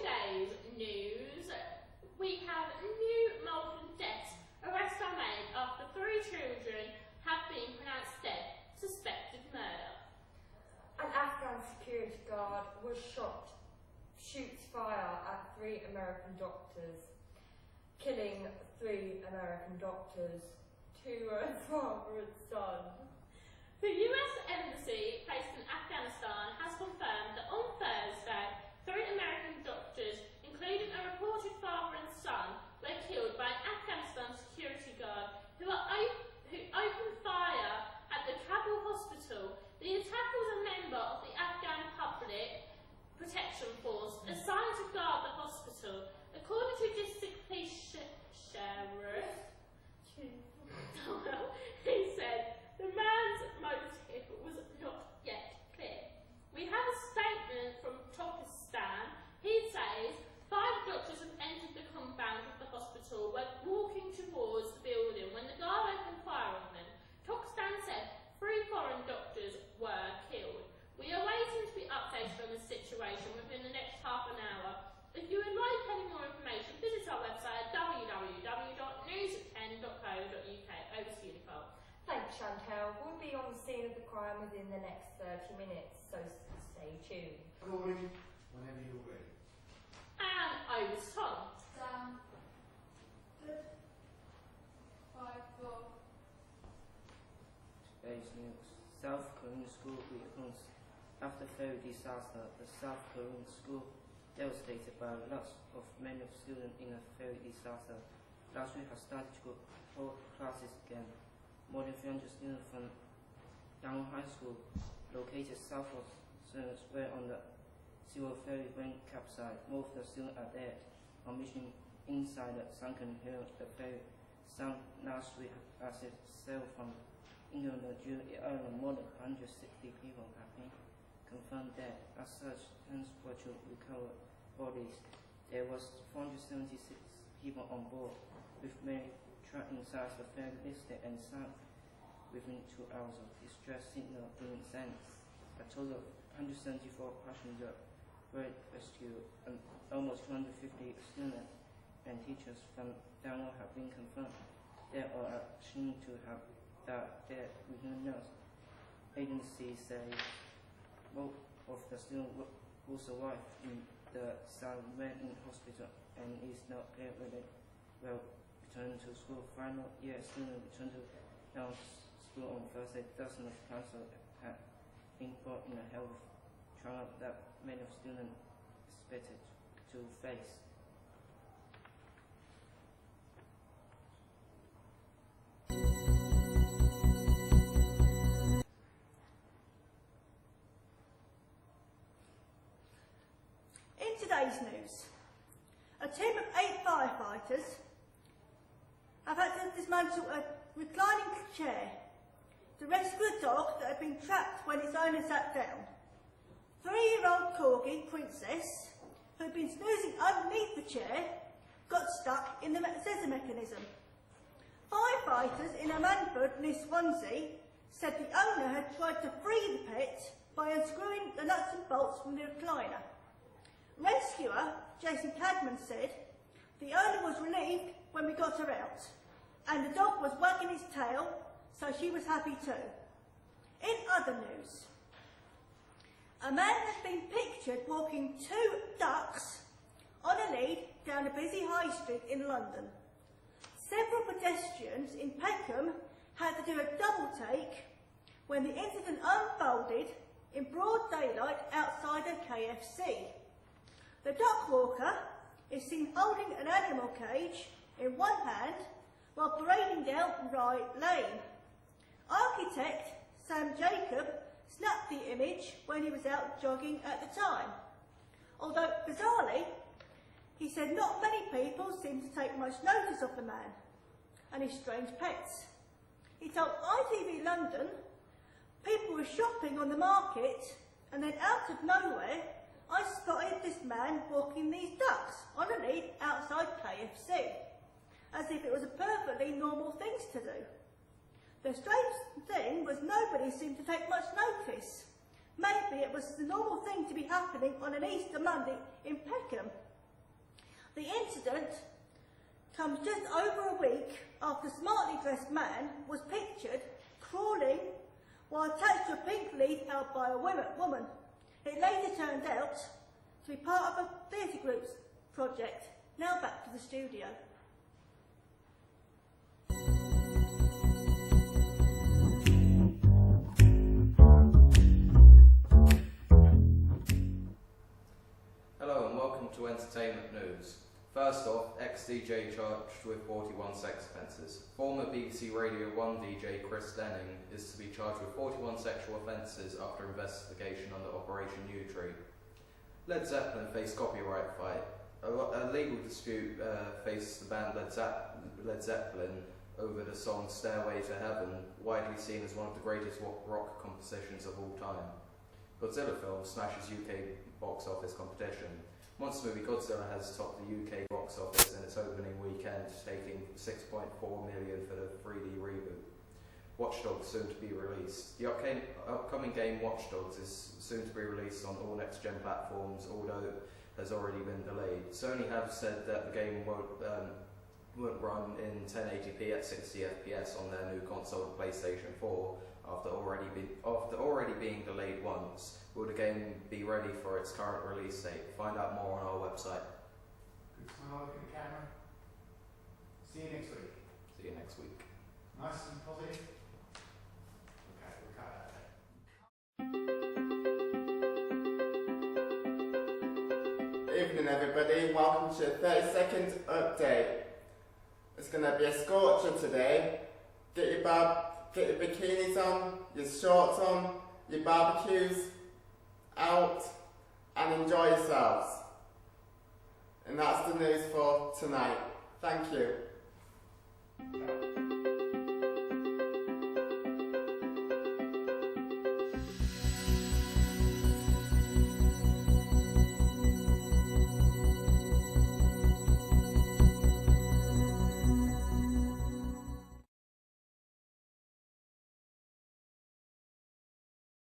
today's news, we have new Malton deaths. Arrests are made after 3 children have been pronounced dead, suspected murder. An Afghan security guard was shoots fire at 3 American doctors, killing 3 American doctors, 2 are father and son. The US Embassy based in Afghanistan has confirmed that on Thursday, 3 American doctors, including a reported father and son, were killed by an Afghanistan security guard who opened fire at the Kabul hospital. The attacker was a member of the Afghan Public Protection Force assigned to guard the hospital. According to District Police Sheriff, he said the man's motive was not yet clear. We have a statement from Turkestan. He says 5 doctors have entered the compound of the hospital, were walking towards the building when the guard opened fire on them. Turkestan said 3 foreign doctors were killed. We are waiting to be updated on the situation within the next half an hour. If you would like any more information, visit our website at www.news10.co.uk. Over to you, Nicole. Thanks, Chantel. We'll be on the scene of the crime within the next 30 minutes, so stay tuned. Going whenever you're ready. And over to Tom. Down. Good. 5-4. Today's news. South Korean school reopens. After ferry disaster, the South Korean school devastated by loss of many students in a ferry disaster. Last week has started to hold classes again. More than 300 students from Yang High School, located south of students, were on the civil ferry when capsized. Most of the students are dead. On mission inside the sunken hill, the ferry sank last week as it sailed from England to Jersey Island. More than 160 people have been confirmed dead. As such, tens were to recover bodies. There was 476 people on board, with many trapped inside the ferry listed and sunk within 2 hours of distress signal being sent. A total of 174 passengers were rescued, and almost 250 students and teachers from Dangwon have been confirmed. There are assumed to have died dead within nurse. Agency says both of the students who survived in the sun went in hospital and is not clear whether will return to school. Final year students returned to Dangwon school on Thursday. Dozens of council had been brought in a health trauma that many of students expected to face. In today's news, a team of 8 firefighters have had to dismantle a reclining chair to rescue a dog that had been trapped when its owner sat down. 3-year-old corgi, Princess, who had been snoozing underneath the chair, got stuck in the scissor mechanism. Firefighters in Ammanford, near Swansea, said the owner had tried to free the pet by unscrewing the nuts and bolts from the recliner. Rescuer Jason Cadman said the owner was relieved when we got her out, and the dog was wagging its tail, so she was happy too. In other news, a man has been pictured walking 2 ducks on a lead down a busy high street in London. Several pedestrians in Peckham had to do a double take when the incident unfolded in broad daylight outside a KFC. The duck walker is seen holding an animal cage in one hand while parading down Rye Lane. Architect Sam Jacob snapped the image when he was out jogging at the time. Although, bizarrely, he said not many people seemed to take much notice of the man and his strange pets. He told ITV London people were shopping on the market, and then out of nowhere I spotted this man walking these ducks on a lead outside KFC, as if it was a perfectly normal thing to do. The strange thing was nobody seemed to take much notice. Maybe it was the normal thing to be happening on an Easter Monday in Peckham, The incident comes just over a week after a smartly dressed man was pictured crawling while attached to a pink leaf held by a woman. It later turned out to be part of a theatre group's project. Now back to the studio. Hello and welcome to Entertainment News. First off, ex-DJ charged with 41 sex offences. Former BBC Radio 1 DJ Chris Denning is to be charged with 41 sexual offences after investigation under Operation U Tree. Led Zeppelin faced copyright fight. A legal dispute faced the band Led Zeppelin over the song Stairway to Heaven, widely seen as one of the greatest rock compositions of all time. Godzilla film smashes UK box office competition. Monster movie Godzilla has topped the UK box office in its opening weekend, taking 6.4 million for the 3D reboot. Watch Dogs soon to be released. The upcoming game Watch Dogs is soon to be released on all next-gen platforms, although it has already been delayed. Sony have said that the game won't run in 1080p at 60 FPS on their new console, PlayStation 4, after already being delayed once. Will the game be ready for its current release date? Find out more on our website. Good smile, look at the camera. See you next week. See you next week. Nice and positive. Okay, we'll cut that there. Evening everybody, welcome to a 30-second update. It's going to be a scorcher today. Get your bikinis on, your shorts on, your barbecues out and enjoy yourselves. And that's the news for tonight. Thank you.